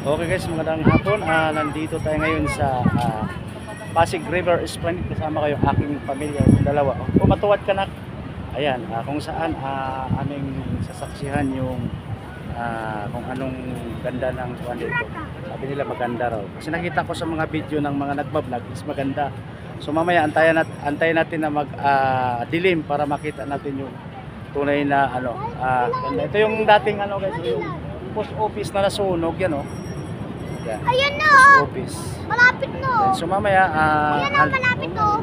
Okay guys, magandang hapon. Nandito tayo ngayon sa Pasig River Esplanade. Kasama ko yung aking pamilya, yung dalawa. Matuwad ka na. Ayan, kung saan aming sasaksihan yung kung anong ganda ng kuwan dito. Sabi nila maganda raw. Kasi nakita ko sa mga video ng mga nagbablog is maganda. So mamaya antayin natin na mag-dilim para makita natin yung tunay na ganda. Ito yung dating guys, yung post office na nasunog yan Yan. Ayan na Office. Malapit na So mamaya ayan na, malapit na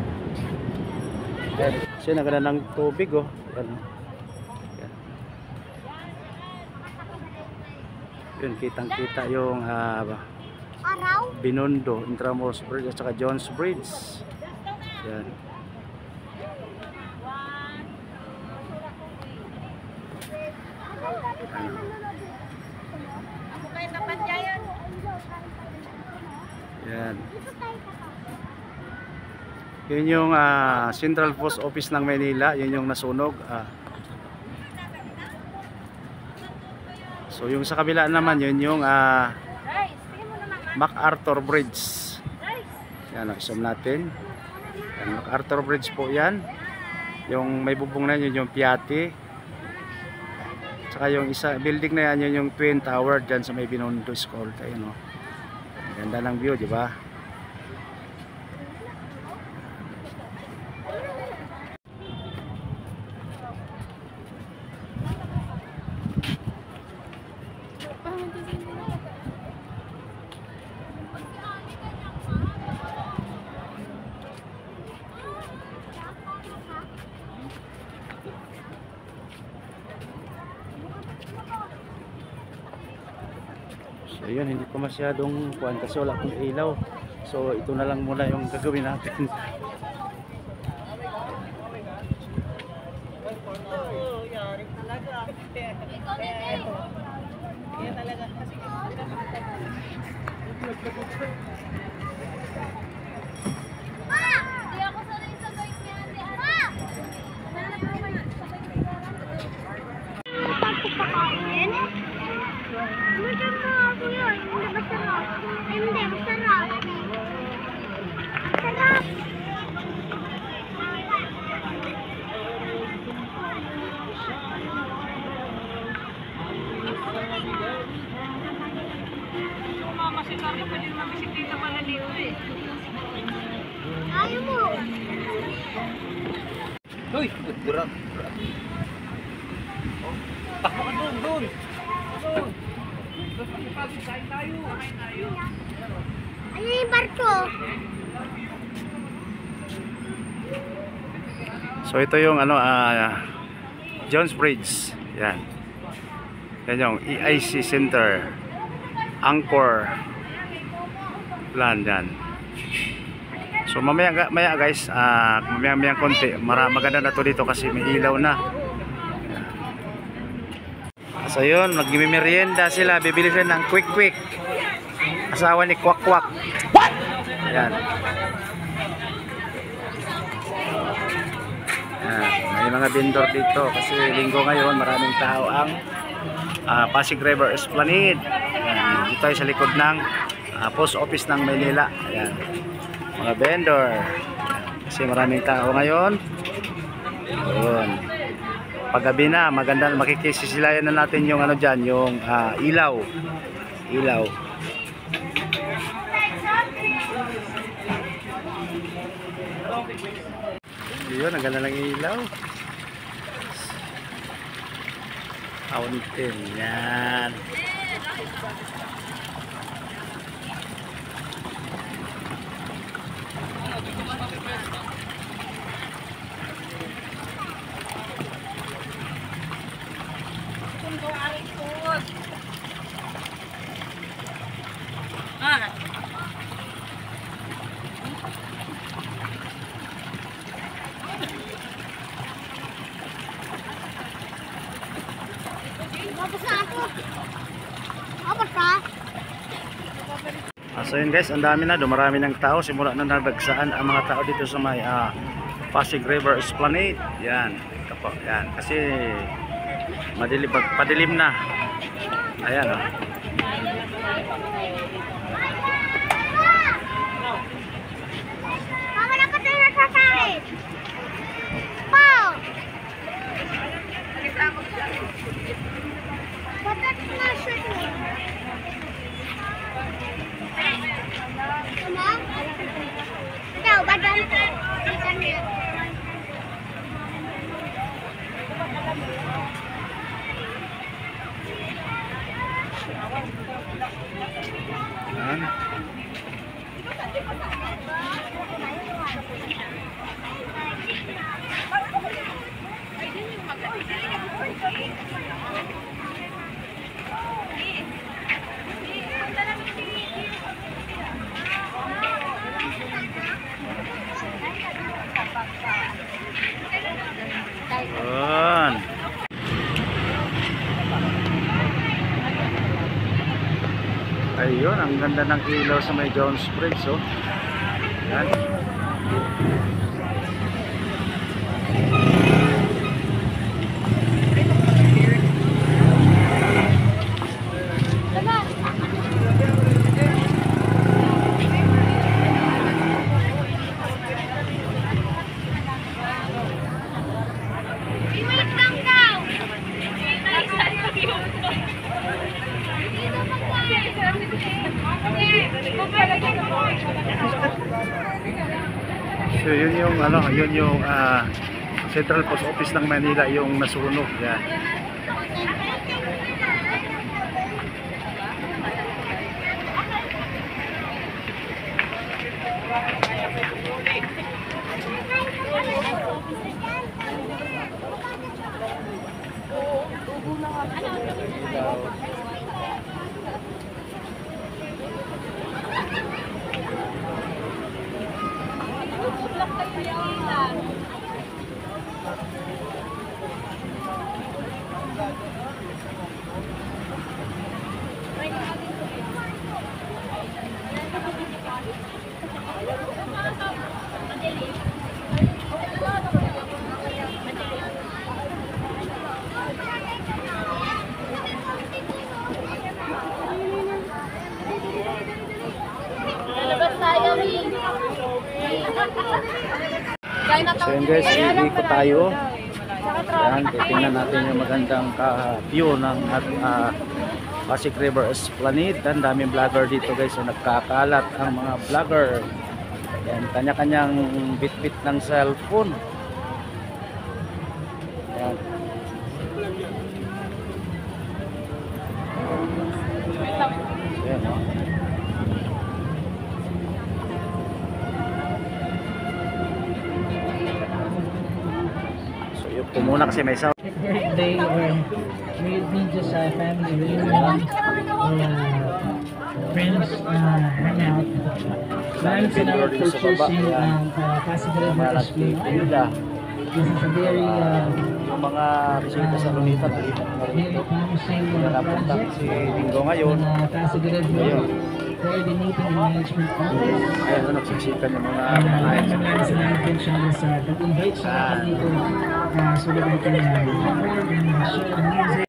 kasi naganda ng tubig Yan. Yan. Yun, kitang-kita yung araw. Binondo, Intramuros Bridge at saka Jones Bridge. Yan. Yan. Yun yung Central Post Office ng Manila, yun yung nasunog. So yung sa kabila naman, yun yung MacArthur Bridge. Yan, zoom natin. Yan, MacArthur Bridge po yan. Yung may bubong na yun yung Piatti. Saka yung isa building na yan, yun yung Twin Tower dyan sa may Binondo School. Ayun, ganda ng view, di ba? So yun, hindi ko masyadong kuhan kasi wala akong ilaw. So ito na lang muna yung gagawin natin. Ayaw mo. Uy, berat. Takbo ka doon. Ayan yung barko. So ito yung Jones Bridge. Yan. Yan yung EIC Center. Angkor Land yan. So mamaya guys, mamaya konti, maganda na to dito kasi may ilaw na. So yun, magmimerienda sila, bibili sila ng quick. Asawa ni Kwak. What? Yan. May mga vendor dito kasi linggo ngayon, maraming tao ang Pasig River Esplanade. Yan, dito tayo sa likod ng post office ng Manila. Ayan. Mga vendor. Kasi maraming tao ngayon. Ayun. Paggabi na, maganda, makikisisilayan na natin yung dyan, yung ilaw. Yun, ang ganda ng ilaw. Fountain, yan. So yun guys, ang dami na, dumarami ng tao, simula na nadagsaan ang mga tao dito sa may Pasig River Esplanade. Yan, ito po, yan, kasi padilim na. Ayan Mama, dapat tayo nasasahin. Pao! Ba't na shirt mo? Mama? Ikaw, badan ko. Ikan niya. Yan. Yan. Ayun, ang ganda ng ilaw sa may Jones Bridge, oh. Yan. Wait lang daw. So yun yung ano, yun yung Central Post Office ng Manila yung nasunog. Yan. So yun guys, iikot tayo. Yan, titingnan natin yung magandang view ng Pasig River Esplanade. Ang daming vlogger dito guys, so nagkakalat ang mga vlogger. Yan, kanya-kanyang bit-bit ng cellphone. Yan. Yan, oh. Ito muna kasi may sound. Birthday or may it be just a family reunion or friends hangout. Maraming salamat for choosing ang Pasig River Esplanade. This is a very yung mga resulta sa Lunita very promising nakapunta project si Bingo ngayon. ng Pasig River Coordinating and Management Office. Ayun, nagsiksikan yung mga Maraming salamat din siya sa pag-invite sa akin dito sa lugar ko na and share the music.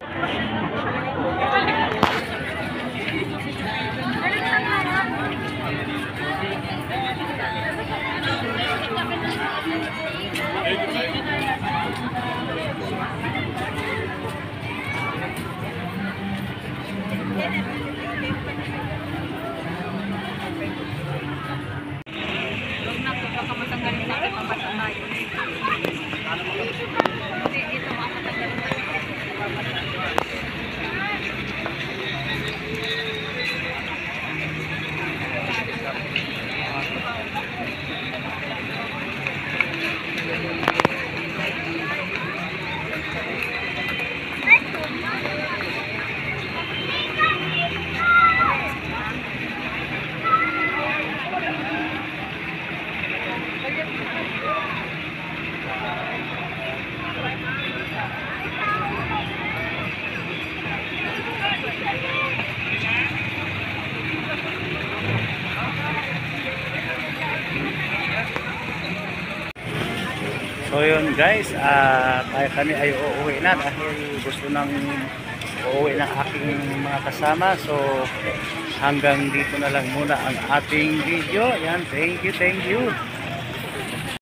So yun guys, kami ay uuwi na dahil gusto nang uuwi ng aking mga kasama. So hanggang dito na lang muna ang ating video. Yan, thank you, thank you.